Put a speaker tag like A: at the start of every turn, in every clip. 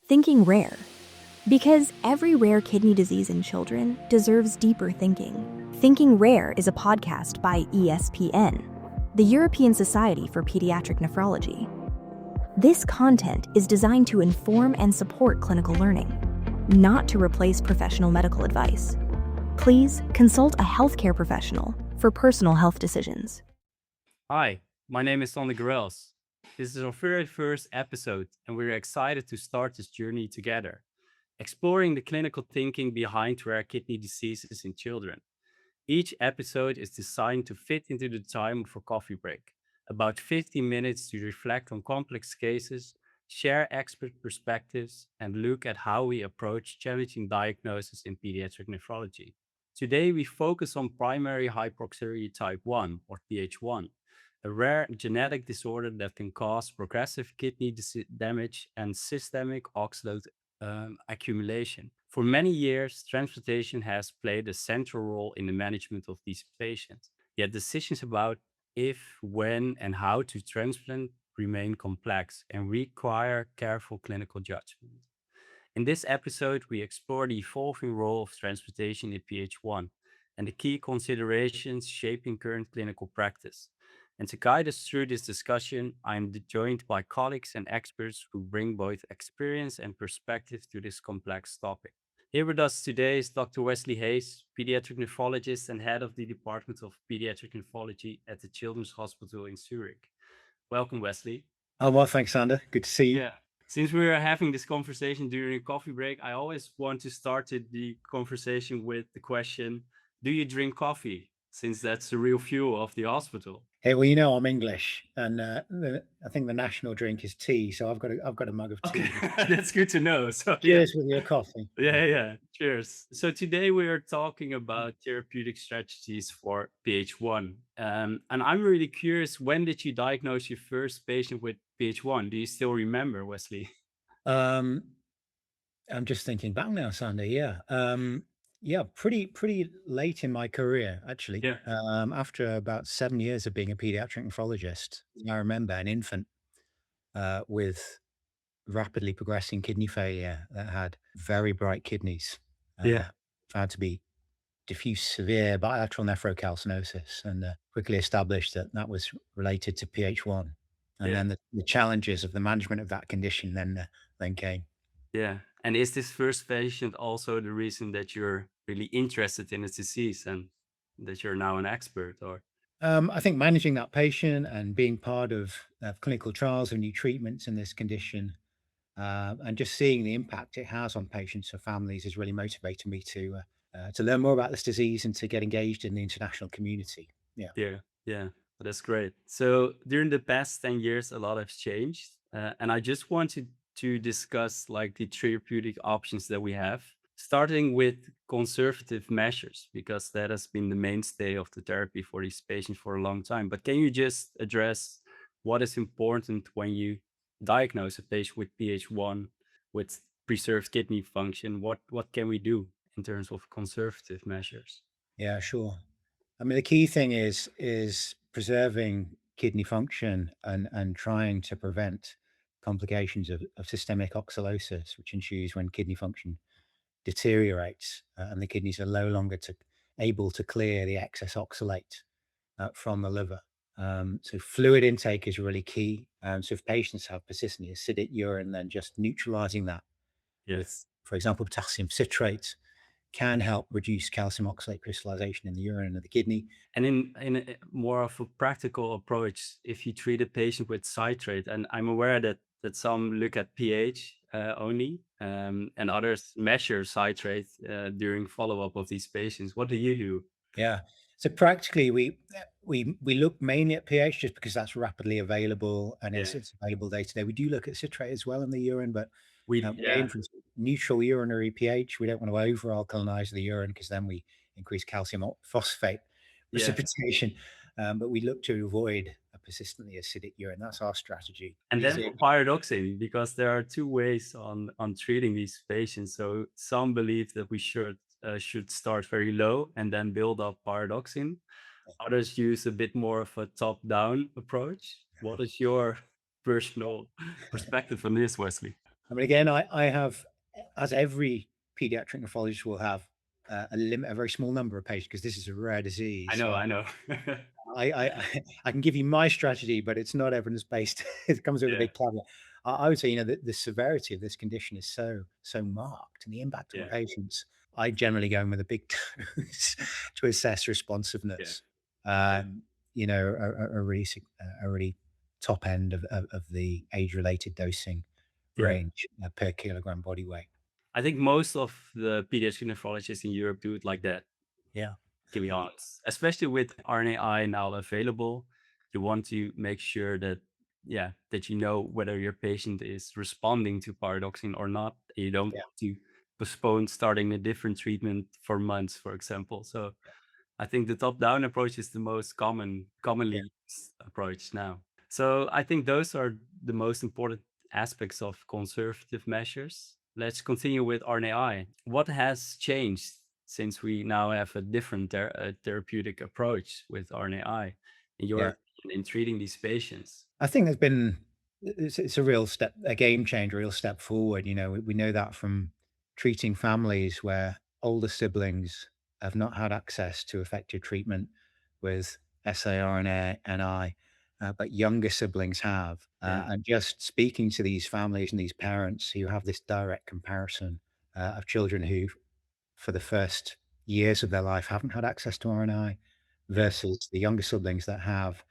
A: Thinking Rare. Because every rare kidney disease in children deserves deeper thinking. Thinking Rare is a podcast by ESPN, the European Society for Pediatric Nephrology. This content is designed to inform and support clinical learning, not to replace professional medical advice. Please consult a healthcare professional for personal health decisions.
B: Hi, my name is Garrelfs. This is our very first episode, and we're excited to start this journey together, exploring the clinical thinking behind rare kidney diseases in children. Each episode is designed to fit into the time of a coffee break, about 15 minutes to reflect on complex cases, share expert perspectives, and look at how we approach challenging diagnosis in pediatric nephrology. Today, we focus on primary hyperoxaluria type 1, or PH1, a rare genetic disorder that can cause progressive kidney damage and systemic oxalate accumulation. For many years, transplantation has played a central role in the management of these patients. Yet decisions about if, when, and how to transplant remain complex and require careful clinical judgment. In this episode, we explore the evolving role of transplantation in PH1 and the key considerations shaping current clinical practice. And to guide us through this discussion, I am joined by colleagues and experts who bring both experience and perspective to this complex topic. Here with us today is Dr. Wesley Hayes, pediatric nephrologist and head of the Department of Pediatric Nephrology at the Children's Hospital in Zurich. Welcome, Wesley.
C: Oh, well, thanks, Sander. Good to see you.
B: Yeah. Since we are having this conversation during a coffee break, I always want to start the conversation with the question, do you drink coffee? Since that's the real fuel of the hospital.
C: Hey, well, I'm English, and I think the national drink is tea, so I've got a mug of tea.
B: Okay, that's good to know. So
C: Cheers with your coffee.
B: yeah. Cheers. So today we are talking about therapeutic strategies for PH1. And I'm really curious, when did you diagnose your first patient with PH1? Do you still remember, Wesley?
C: I'm just thinking back now, Sander. Yeah, pretty late in my career, actually.
B: Yeah.
C: After about 7 years of being a pediatric nephrologist, I remember an infant with rapidly progressing kidney failure that had very bright kidneys.
B: Yeah.
C: Found to be diffuse severe bilateral nephrocalcinosis, and quickly established that was related to PH1. And
B: Yeah.
C: then the challenges of the management of that condition then came.
B: Yeah. And is this first patient also the reason that you're really interested in this disease and that you're now an expert? Or
C: I think managing that patient and being part of clinical trials of new treatments in this condition, and just seeing the impact it has on patients and families has really motivated me to learn more about this disease and to get engaged in the international community.
B: yeah, that's great. So during the past 10 years, a lot has changed. And I just wanted to discuss like the therapeutic options that we have, starting with conservative measures, because that has been the mainstay of the therapy for these patients for a long time. But can you just address what is important when you diagnose a patient with PH1 with preserved kidney function? What can we do in terms of conservative measures?
C: Yeah, sure. I mean, the key thing is preserving kidney function and trying to prevent complications of systemic oxalosis, which ensues when kidney function deteriorates and the kidneys are no longer able to clear the excess oxalate from the liver. So fluid intake is really key. So if patients have persistently acidic urine, then just neutralizing that with,
B: Yes.
C: for example, potassium citrate can help reduce calcium oxalate crystallization in the urine of the kidney.
B: And in a more of a practical approach, if you treat a patient with citrate, and I'm aware that some look at pH only, and others measure citrate during follow-up of these patients, what do you do?
C: Yeah. So practically, we look mainly at pH just because that's rapidly available and
B: Yeah.
C: it's available day to day. We do look at citrate as well in the urine, but we aim
B: Yeah.
C: for neutral urinary pH. We don't want to over alkalinize the urine because then we increase calcium phosphate
B: Yeah.
C: precipitation. But we look to avoid a persistently acidic urine. That's our strategy.
B: And then
C: So,
B: paradoxically, because there are two ways on treating these patients. So some believe that we should start very low and then build up paradoxin. Others use a bit more of a top-down approach. What is your personal perspective on this, Wesley?
C: I mean, again, I have, as every pediatric nephrologist will have, a very small number of patients because this is a rare
B: I
C: disease.
B: know,
C: So
B: I know.
C: I I can give you my strategy, but it's not evidence-based. It comes with a
B: Yeah,
C: big caveat. I would say, the severity of this condition is so marked, and the impact on
B: yeah,
C: patients. I generally go in with a big dose to assess
B: yeah,
C: responsiveness.
B: yeah,
C: A really top end of the age-related dosing
B: yeah.
C: range, per kilogram body weight.
B: I think most of the pediatric nephrologists in Europe do it like that,
C: Yeah.
B: to be honest. Especially with RNAi now available, you want to make sure that, yeah, that you know whether your patient is responding to pyridoxine or not. You don't
C: Yeah.
B: want to postpone starting a different treatment for months, for example. So I think the top-down approach is the most
C: Yeah.
B: commonly used approach now. So I think those are the most important aspects of conservative measures. Let's continue with RNAi. What has changed since we now have a different therapeutic approach with RNAi in your
C: Yeah.
B: opinion, in treating these patients?
C: I think it's a real step, a game changer, a real step forward. We know that from treating families where older siblings have not had access to effective treatment with siRNA and I, but younger siblings have.
B: Yeah,
C: And just speaking to these families and these parents who have this direct comparison, of children who, for the first years of their life, haven't had access to RNI
B: yeah.
C: versus the younger siblings that have,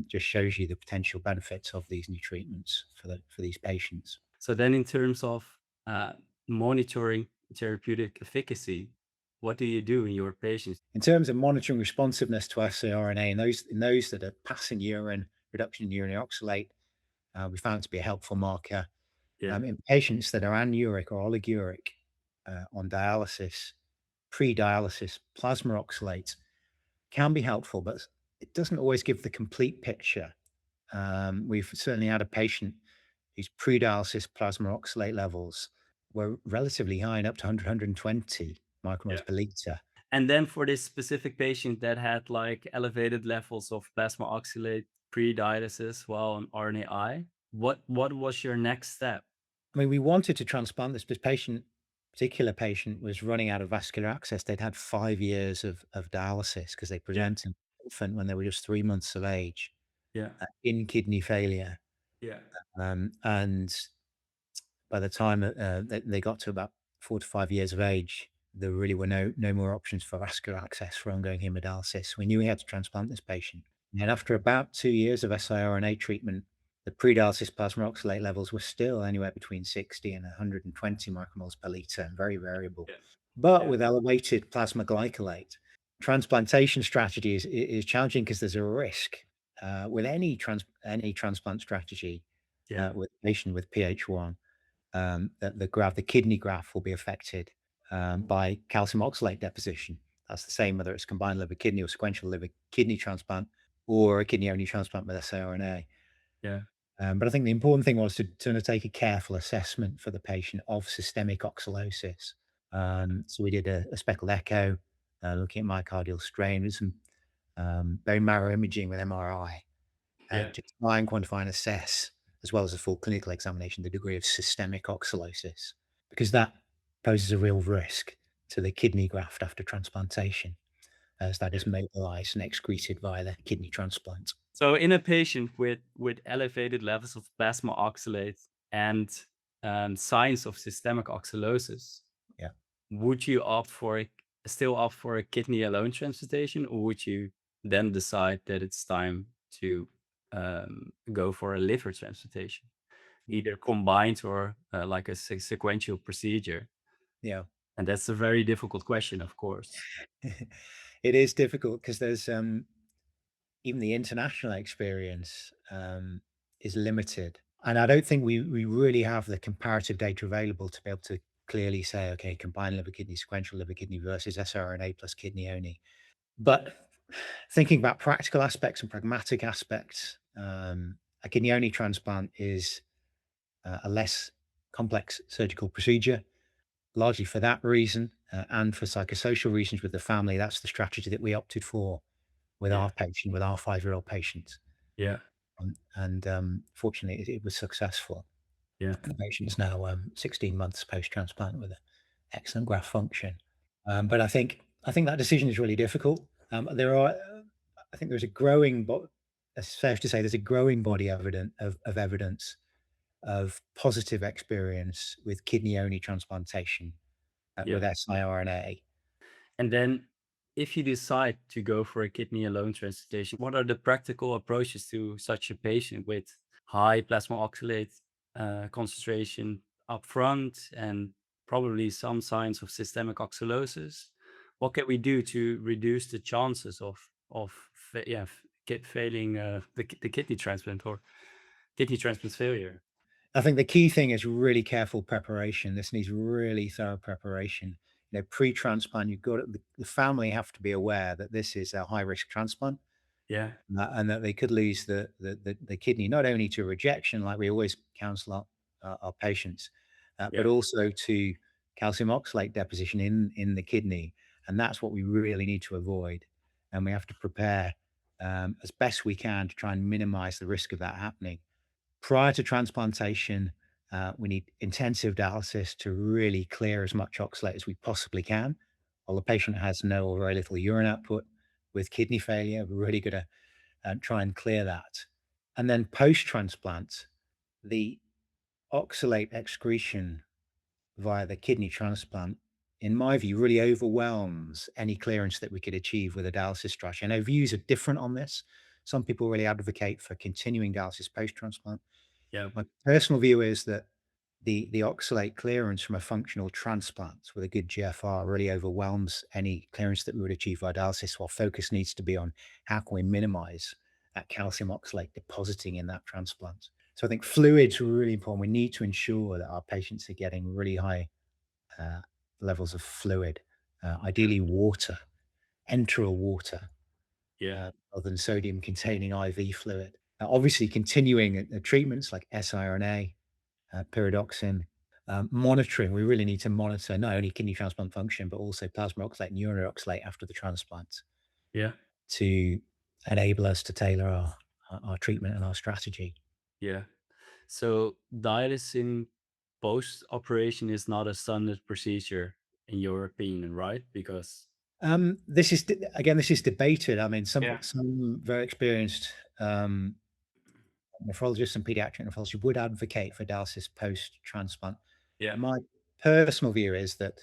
C: just shows you the potential benefits of these new treatments for these patients.
B: So then in terms of monitoring therapeutic efficacy, what do you do in your patients?
C: In terms of monitoring responsiveness to siRNA in those that are passing urine reduction in urinary oxalate, we found it to be a helpful marker.
B: Yeah,
C: In patients that are anuric or oliguric, on dialysis, pre-dialysis plasma oxalate can be helpful, but it doesn't always give the complete picture. We've certainly had a patient whose pre-dialysis plasma oxalate levels were relatively high and up to 100,
B: yeah.
C: micromolars per liter.
B: And then for this specific patient that had like elevated levels of plasma oxalate pre-dialysis while on RNAi, what was your next step?
C: I mean, we wanted to transplant this particular patient was running out of vascular access. They'd had 5 years of dialysis because they
B: Yeah,
C: presented infant when they were just 3 months of age,
B: yeah,
C: in kidney failure.
B: yeah,
C: And by the time they got to about 4 to 5 years of age, there really were no more options for vascular access for ongoing hemodialysis. We knew we had to transplant this patient. And after about 2 years of siRNA treatment, the pre-dialysis plasma oxalate levels were still anywhere between 60 and 120 micromoles per liter, and very variable.
B: yeah,
C: But
B: yeah,
C: with elevated plasma glycolate, transplantation strategy is challenging because there's a risk, with any transplant strategy,
B: yeah,
C: with a patient with PH1, that the kidney graft will be affected, by calcium oxalate deposition. That's the same whether it's combined liver kidney or sequential liver kidney transplant or a kidney only transplant with siRNA.
B: yeah,
C: But I think the important thing was to undertake a careful assessment for the patient of systemic oxalosis. So we did a speckled echo, looking at myocardial strain with some, bone marrow imaging with MRI,
B: yeah.
C: to try and quantify and assess, as well as a full clinical examination, the degree of systemic oxalosis, because that poses a real risk to the kidney graft after transplantation, as that
B: Yeah.
C: is mobilized and excreted via the kidney transplant.
B: So in a patient with elevated levels of plasma oxalate and signs of systemic oxalosis,
C: Yeah.
B: would you still opt for a kidney alone transplantation, or would you then decide that it's time to go for a liver transplantation, either combined or like a sequential procedure?
C: Yeah.
B: And that's a very difficult question, of course.
C: It is difficult because there's, even the international experience, is limited. And I don't think we really have the comparative data available to be able to clearly say, okay, combined liver kidney, sequential liver kidney versus siRNA plus kidney only. But thinking about practical aspects and pragmatic aspects, a kidney only transplant is, a less complex surgical procedure. Largely for that reason, and for psychosocial reasons with the family, that's the strategy that we opted for with
B: Yeah,
C: our patient, with our 5-year-old patient.
B: yeah.
C: And fortunately, it was successful.
B: Yeah.
C: The patient is now 16 months post-transplant with excellent graft function. But I think that decision is really difficult. I think there's a growing, it's safe to say, there's a growing body of evidence of positive experience with kidney-only transplantation with
B: Yeah.
C: siRNA.
B: And then if you decide to go for a kidney alone transplantation, what are the practical approaches to such a patient with high plasma oxalate concentration up front and probably some signs of systemic oxalosis? What can we do to reduce the chances of failing the kidney transplant or kidney transplant failure?
C: I think the key thing is really careful preparation. This needs really thorough preparation. Pre-transplant, the family have to be aware that this is a high-risk transplant,
B: Yeah,
C: and that they could lose the kidney not only to rejection, like we always counsel our patients, but
B: yeah,
C: also to calcium oxalate deposition in the kidney, and that's what we really need to avoid. And we have to prepare as best we can to try and minimize the risk of that happening. Prior to transplantation, we need intensive dialysis to really clear as much oxalate as we possibly can. While the patient has no or very little urine output with kidney failure, we're really going to try and clear that. And then post-transplant, the oxalate excretion via the kidney transplant, in my view, really overwhelms any clearance that we could achieve with a dialysis strategy. I know views are different on this. Some people really advocate for continuing dialysis post-transplant.
B: yeah,
C: My personal view is that the oxalate clearance from a functional transplant with a good GFR really overwhelms any clearance that we would achieve via dialysis, while focus needs to be on how can we minimize that calcium oxalate depositing in that transplant. So I think fluids are really important. We need to ensure that our patients are getting really high uh, levels of fluid, ideally water, enteral water,
B: yeah,
C: rather than sodium containing IV fluid. Obviously, continuing treatments like siRNA, pyridoxine, monitoring. We really need to monitor not only kidney transplant function, but also plasma oxalate and urinary oxalate after the transplant
B: yeah,
C: to enable us to tailor our treatment and our strategy.
B: yeah. So dialysis post operation is not a standard procedure in your opinion, right? Because
C: This is debated. I mean,
B: yeah,
C: some very experienced nephrologists and pediatric nephrologists would advocate for dialysis post transplant.
B: yeah,
C: My personal view is that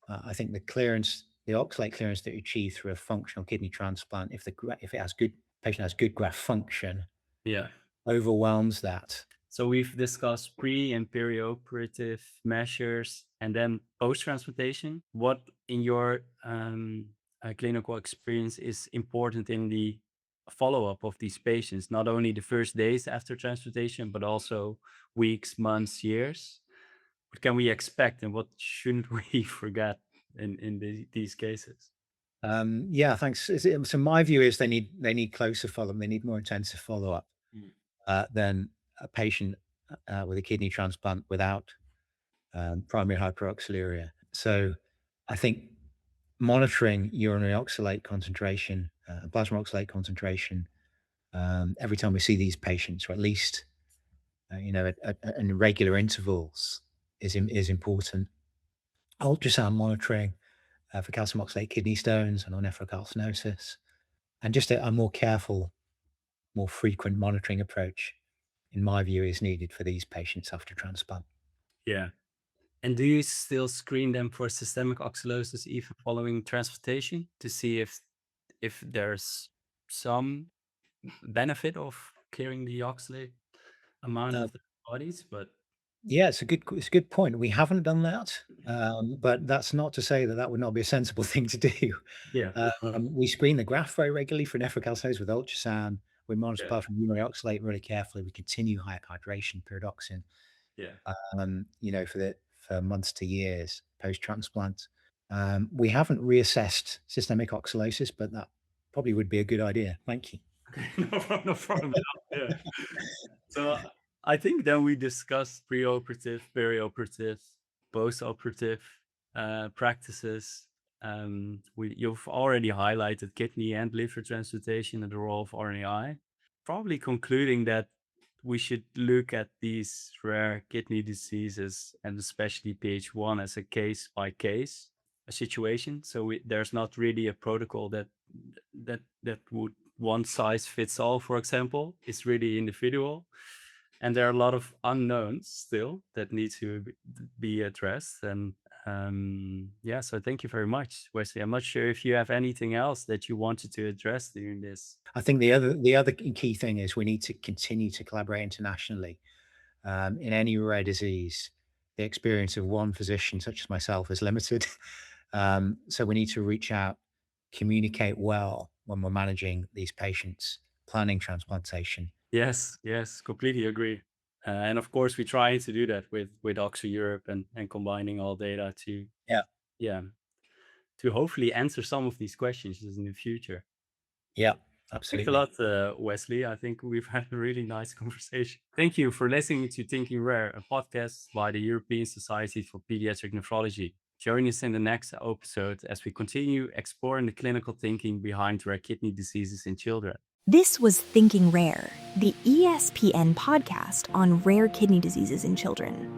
C: I think the oxalate clearance that you achieve through a functional kidney transplant, if it has good patient has good graft function,
B: yeah.
C: overwhelms that.
B: So we've discussed pre and perioperative measures and then post transplantation. What in your clinical experience is important in the follow up of these patients, not only the first days after transplantation, but also weeks, months, years? What can we expect and what shouldn't we forget in these cases?
C: Yeah, thanks. So my view is they need closer follow-up. They need more intensive follow-up
B: Mm.
C: than a patient with a kidney transplant without primary hyperoxaluria. So I think monitoring urinary oxalate concentration, plasma oxalate concentration, every time we see these patients, or at least in regular intervals, is important. Ultrasound monitoring for calcium oxalate kidney stones and on nephrocalcinosis, and just a more careful, more frequent monitoring approach, in my view, is needed for these patients after transplant.
B: Yeah. And do you still screen them for systemic oxalosis even following transplantation to see if there's some benefit of clearing the oxalate amount
C: Uh,
B: of the bodies? But
C: yeah, it's a good point. We haven't done that, but that's not to say that that would not be a sensible thing to do.
B: yeah,
C: We screen the graft very regularly for nephrocalcinosis with ultrasound. We monitor
B: yeah,
C: apart from urinary oxalate really carefully. We continue high hydration, pyridoxine,
B: yeah.
C: for months to years post-transplant. We haven't reassessed systemic oxalosis, but that probably would be a good idea. Thank you.
B: Okay, no problem at all. Yeah. So I think then we discussed preoperative, perioperative, postoperative practices. You've already highlighted kidney and liver transplantation and the role of RNAi. Probably concluding that we should look at these rare kidney diseases, and especially PH1, as a case by case situation. So there's not really a protocol that would one size fits all, for example. It's really individual, and there are a lot of unknowns still that need to be addressed. And so thank you very much, Wesley. I'm not sure if you have anything else that you wanted to address during this.
C: I think the other key thing is we need to continue to collaborate internationally. In any rare disease, the experience of one physician, such as myself, is limited. So we need to reach out, communicate well when we're managing these patients, planning transplantation.
B: Yes, completely agree. And of course, we try to do that with Oxo Europe and combining all data to to hopefully answer some of these questions in the future.
C: Yeah,
B: Thanks
C: absolutely.
B: a lot, Wesley. I think we've had a really nice conversation. Thank you for listening to Thinking Rare, a podcast by the European Society for Pediatric Nephrology. Join us in the next episode as we continue exploring the clinical thinking behind rare kidney diseases in children.
A: This was Thinking Rare, the ESPN podcast on rare kidney diseases in children.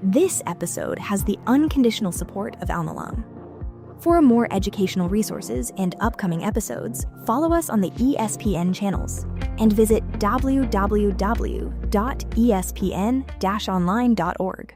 A: This episode has the unconditional support of Alnylam. For more educational resources and upcoming episodes, follow us on the ESPN channels and visit www.espn-online.org.